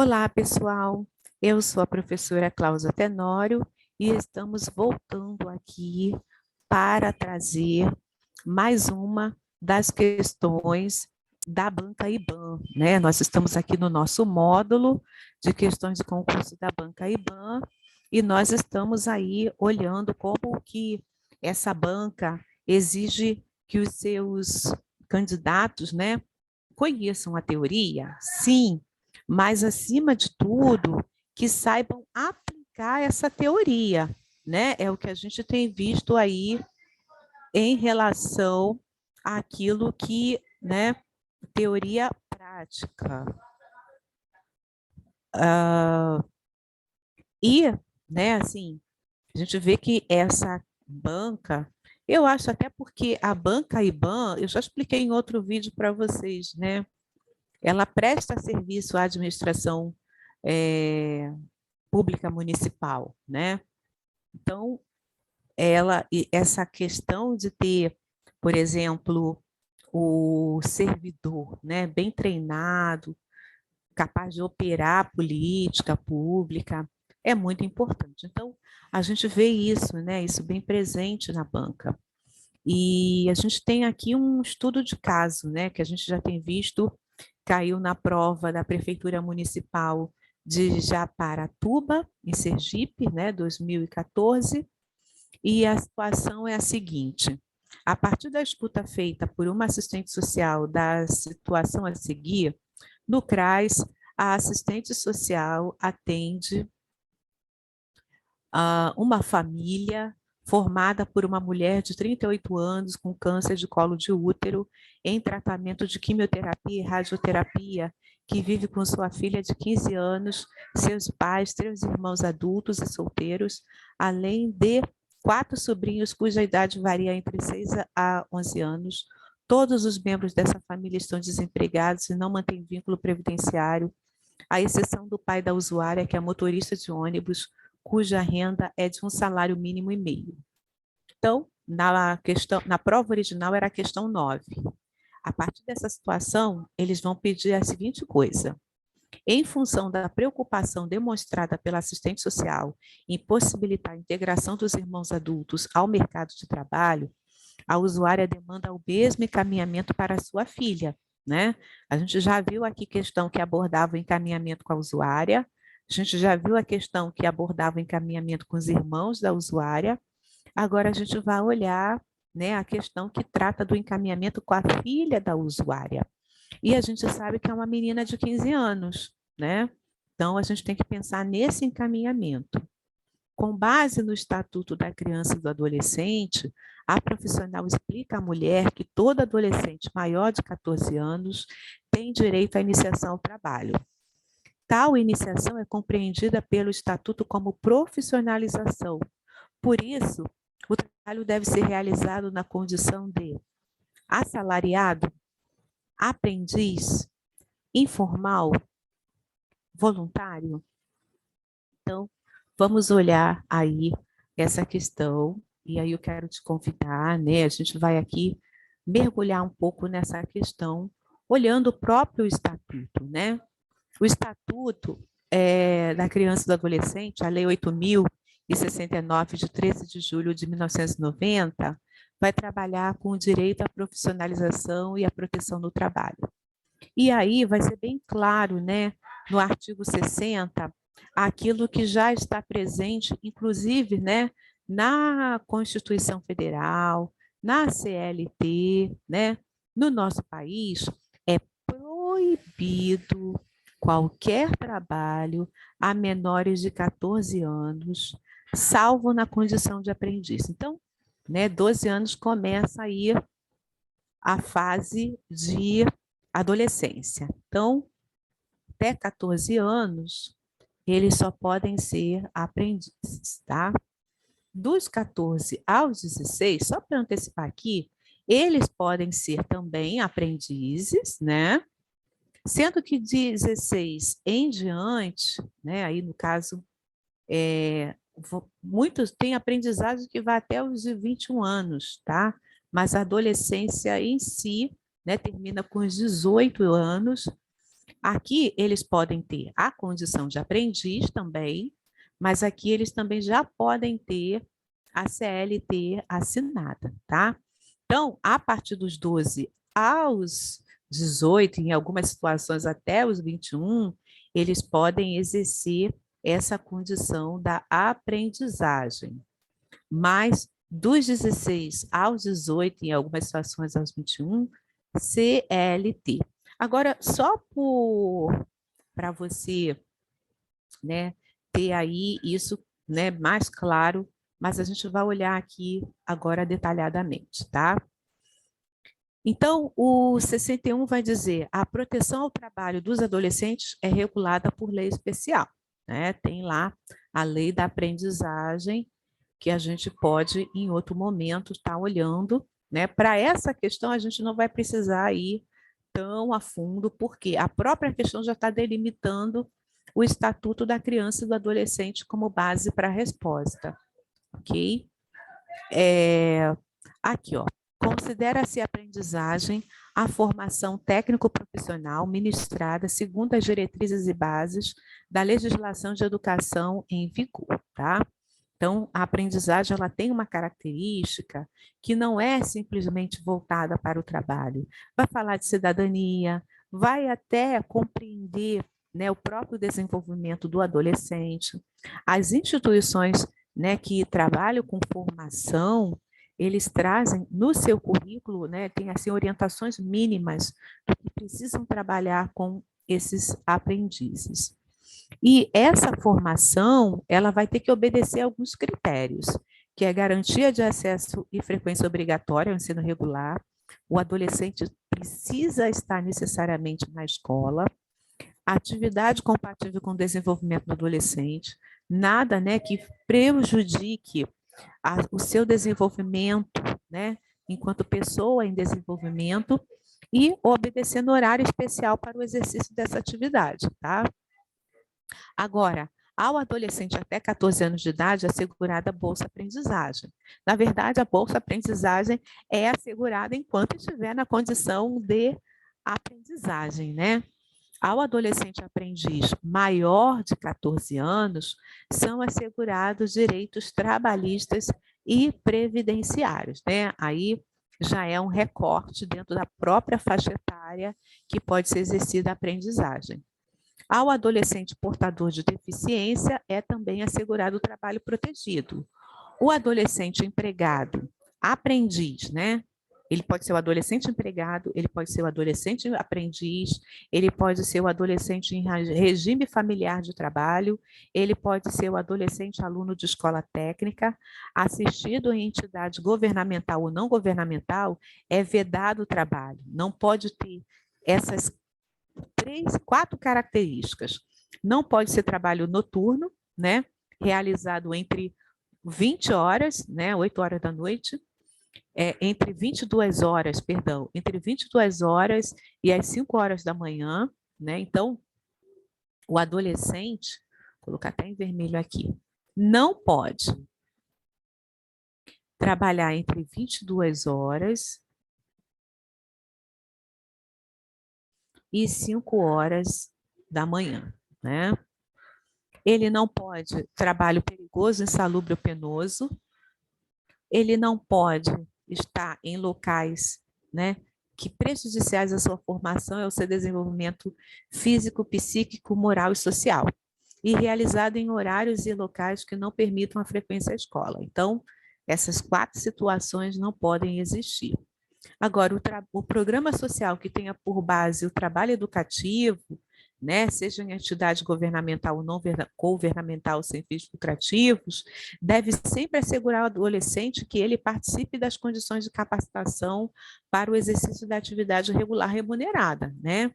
Olá, pessoal. Eu sou a professora Cláudia Tenório e estamos voltando aqui para trazer mais uma das questões da banca IBAN, né? Nós estamos aqui no nosso módulo de questões de concurso da banca IBAN e nós estamos aí olhando como que essa banca exige que os seus candidatos, né, conheçam a teoria, sim, mas acima de tudo, que saibam aplicar essa teoria, né? É o que a gente tem visto aí em relação àquilo que, né, teoria prática. E, né, assim, a gente vê que essa banca, eu acho até porque a banca IBAN, eu já expliquei em outro vídeo para vocês, né? Ela presta serviço à administração pública municipal, né? Então, essa questão de ter, por exemplo, o servidor, né, bem treinado, capaz de operar a política pública, é muito importante. Então, a gente vê isso, né, isso bem presente na banca. E a gente tem aqui um estudo de caso, né, que a gente já tem visto, caiu na prova da Prefeitura Municipal de Japaratuba, em Sergipe, né, 2014, e a situação é a seguinte: a partir da escuta feita por uma assistente social da situação a seguir, no CRAS, a assistente social atende uma família formada por uma mulher de 38 anos com câncer de colo de útero em tratamento de quimioterapia e radioterapia, que vive com sua filha de 15 anos, seus pais, 3 irmãos adultos e solteiros, além de 4 sobrinhos cuja idade varia entre 6 a 11 anos. Todos os membros dessa família estão desempregados e não mantêm vínculo previdenciário, à exceção do pai da usuária, que é motorista de ônibus, cuja renda é de 1,5 salário mínimo. Então, na prova original era a questão 9. A partir dessa situação, eles vão pedir a seguinte coisa: em função da preocupação demonstrada pela assistente social em possibilitar a integração dos irmãos adultos ao mercado de trabalho, a usuária demanda o mesmo encaminhamento para a sua filha, né? A gente já viu aqui questão que abordava o encaminhamento com a usuária, a gente já viu a questão que abordava o encaminhamento com os irmãos da usuária, agora a gente vai olhar, né, a questão que trata do encaminhamento com a filha da usuária. E a gente sabe que é uma menina de 15 anos, né? Então, a gente tem que pensar nesse encaminhamento. Com base no Estatuto da Criança e do Adolescente, a profissional explica à mulher que toda adolescente maior de 14 anos tem direito à iniciação ao trabalho. Tal iniciação é compreendida pelo Estatuto como profissionalização. Por isso, o trabalho deve ser realizado na condição de assalariado, aprendiz, informal, voluntário. Então, vamos olhar aí essa questão, e aí eu quero te convidar, né? A gente vai aqui mergulhar um pouco nessa questão, olhando o próprio estatuto, né? O estatuto da criança e do adolescente, a Lei 8.069, de 13 de julho de 1990, vai trabalhar com o direito à profissionalização e à proteção do trabalho. E aí vai ser bem claro, né, no artigo 60, aquilo que já está presente, inclusive, né, na Constituição Federal, na CLT, né, no nosso país, é proibido qualquer trabalho a menores de 14 anos, salvo na condição de aprendiz. Então, né, 12 anos começa aí a fase de adolescência. Então, até 14 anos, eles só podem ser aprendizes, tá? Dos 14 aos 16, só para antecipar aqui, eles podem ser também aprendizes, né? Sendo que de 16 em diante, né? Aí no caso, muitos têm aprendizagem que vai até os 21 anos, tá? Mas a adolescência em si, né, termina com os 18 anos, Aqui eles podem ter a condição de aprendiz também, mas aqui eles também já podem ter a CLT assinada, tá? Então, a partir dos 12 aos 18, em algumas situações até os 21, eles podem exercer essa condição da aprendizagem. Mas dos 16 aos 18, em algumas situações aos 21, CLT. Agora, só para você, né, ter aí isso, né, mais claro, mas a gente vai olhar aqui agora detalhadamente, tá? Então, o 61 vai dizer: a proteção ao trabalho dos adolescentes é regulada por lei especial, né? Tem lá a lei da aprendizagem, que a gente pode, em outro momento, estar olhando, né? Para essa questão, a gente não vai precisar ir tão a fundo, porque a própria questão já está delimitando o Estatuto da Criança e do Adolescente como base para a resposta, ok? Aqui, ó. Considera-se aprendizagem a formação técnico-profissional ministrada segundo as diretrizes e bases da legislação de educação em vigor, tá? Então, a aprendizagem ela tem uma característica que não é simplesmente voltada para o trabalho. Vai falar de cidadania, vai até compreender, né, o próprio desenvolvimento do adolescente. As instituições, né, que trabalham com formação, eles trazem no seu currículo, né, tem assim orientações mínimas do que precisam trabalhar com esses aprendizes. E essa formação, ela vai ter que obedecer a alguns critérios, que é garantia de acesso e frequência obrigatória ao ensino regular. O adolescente precisa estar necessariamente na escola. Atividade compatível com o desenvolvimento do adolescente. Nada, né, que prejudique o seu desenvolvimento, né, enquanto pessoa em desenvolvimento, e obedecendo horário especial para o exercício dessa atividade, tá? Agora, ao adolescente até 14 anos de idade, é assegurada a Bolsa Aprendizagem. Na verdade, a Bolsa Aprendizagem é assegurada enquanto estiver na condição de aprendizagem, né? Ao adolescente aprendiz maior de 14 anos, são assegurados direitos trabalhistas e previdenciários, né? Aí já é um recorte dentro da própria faixa etária que pode ser exercida a aprendizagem. Ao adolescente portador de deficiência, é também assegurado o trabalho protegido. O adolescente empregado, aprendiz, né? Ele pode ser o adolescente empregado, ele pode ser o adolescente aprendiz, ele pode ser o adolescente em regime familiar de trabalho, ele pode ser o adolescente aluno de escola técnica, assistido em entidade governamental ou não governamental, é vedado o trabalho. Não pode ter essas quatro características. Não pode ser trabalho noturno, né? Realizado entre 20 horas, né? 8 horas da noite, entre 22 horas, perdão, entre 22 horas e as 5 horas da manhã, né? Então, o adolescente, vou colocar até em vermelho aqui, não pode trabalhar entre 22 horas e 5 horas da manhã, né? Ele não pode trabalho perigoso, insalubre ou penoso. Ele não pode estar em locais, né, que prejudiciais à sua formação e ao seu desenvolvimento físico, psíquico, moral e social. E realizado em horários e locais que não permitam a frequência à escola. Então, essas quatro situações não podem existir. Agora, o programa social que tenha por base o trabalho educativo, né, seja em entidade governamental ou não governamental sem fins lucrativos, deve sempre assegurar ao adolescente que ele participe das condições de capacitação para o exercício da atividade regular remunerada, né?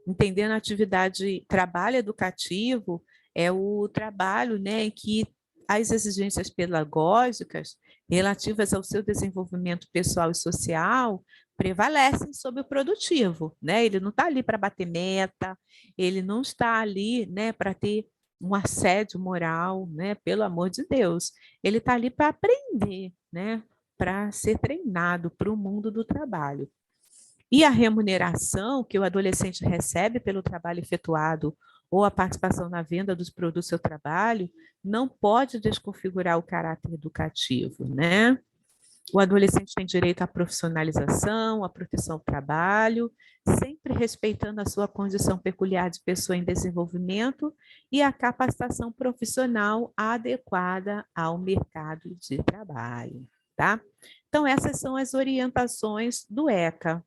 Entendendo a atividade trabalho educativo é o trabalho, né, em que as exigências pedagógicas relativas ao seu desenvolvimento pessoal e social prevalecem sobre o produtivo, né? Ele não está ali para bater meta, ele não está ali, né, para ter um assédio moral, né? Pelo amor de Deus, ele está ali para aprender, né? Para ser treinado para o mundo do trabalho. E a remuneração que o adolescente recebe pelo trabalho efetuado ou a participação na venda dos produtos do seu trabalho não pode desconfigurar o caráter educativo, né? O adolescente tem direito à profissionalização, à proteção ao trabalho, sempre respeitando a sua condição peculiar de pessoa em desenvolvimento e a capacitação profissional adequada ao mercado de trabalho, tá? Então, essas são as orientações do ECA.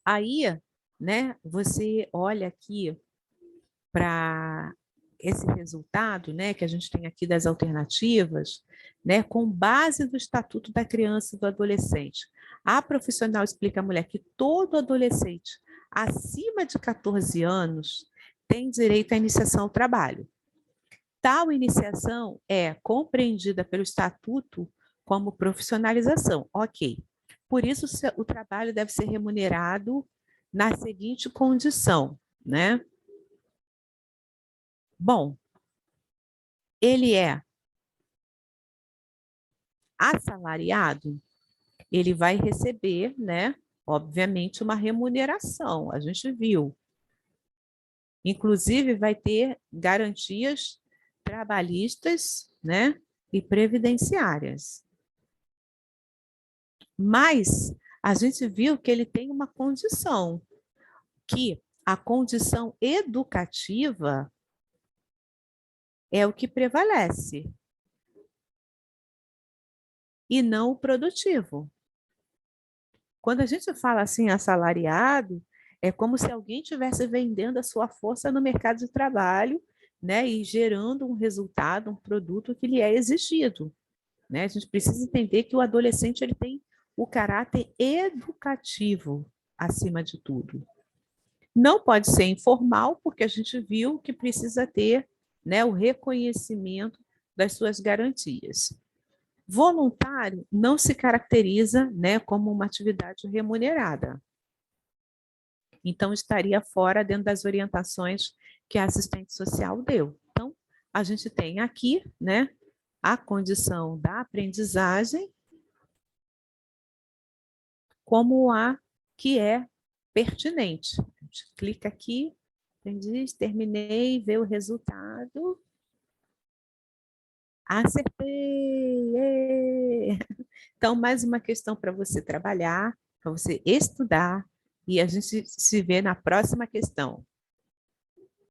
Aí, né, você olha aqui para esse resultado, né, que a gente tem aqui das alternativas, né, com base do Estatuto da Criança e do Adolescente. A profissional explica à mulher que todo adolescente acima de 14 anos tem direito à iniciação ao trabalho. Tal iniciação é compreendida pelo Estatuto como profissionalização. Ok. Por isso, o trabalho deve ser remunerado na seguinte condição, né? Bom, ele é assalariado, ele vai receber, né, obviamente, uma remuneração, a gente viu. Inclusive, vai ter garantias trabalhistas, né, e previdenciárias. Mas a gente viu que ele tem uma condição, que a condição educativa é o que prevalece, e não o produtivo. Quando a gente fala assim assalariado, é como se alguém estivesse vendendo a sua força no mercado de trabalho, né, e gerando um resultado, um produto que lhe é exigido, né? A gente precisa entender que o adolescente ele tem o caráter educativo acima de tudo. Não pode ser informal, porque a gente viu que precisa ter, né, o reconhecimento das suas garantias. Voluntário não se caracteriza, né, como uma atividade remunerada. Então, estaria fora dentro das orientações que a assistente social deu. Então, a gente tem aqui, né, a condição da aprendizagem como a que é pertinente. A gente clica aqui, aprendi, terminei, vê o resultado. Acertei! Então, mais uma questão para você trabalhar, para você estudar, e a gente se vê na próxima questão.